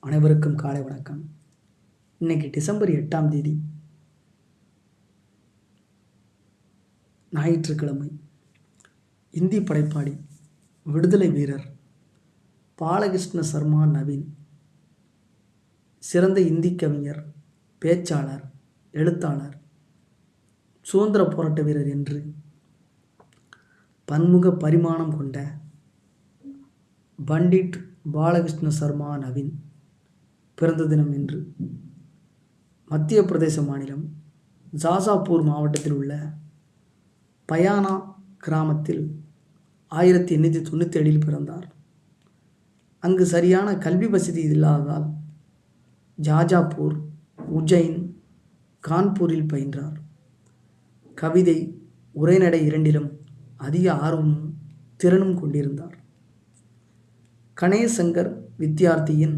அனைவருக்கும் காலை வணக்கம். இன்னைக்கு டிசம்பர் 8ஆம் தேதி ஞாயிற்றுக்கிழமை. இந்தி படைப்பாளி, விடுதலை வீரர் பாலகிருஷ்ண சர்மா நவீன் சிறந்த இந்தி கவிஞர், பேச்சாளர், எழுத்தாளர், சுதந்திர போராட்ட வீரர் என்று பன்முக பரிமாணம் கொண்ட பண்டிட் பாலகிருஷ்ண சர்மா நவீன் பிறந்த தினம் இன்று. மத்திய பிரதேச மாநிலம் ஜாஜாப்பூர் மாவட்டத்தில் உள்ள பயானா கிராமத்தில் 1897 பிறந்தார். அங்கு சரியான கல்வி வசதி இல்லாததால் ஜாஜாப்பூர், உஜ்ஜைன், கான்பூரில் பயின்றார். கவிதை, உரைநடை இரண்டிலும் அதிக ஆர்வமும் திறனும் கொண்டிருந்தார். கணேசங்கர் வித்யார்த்தியின்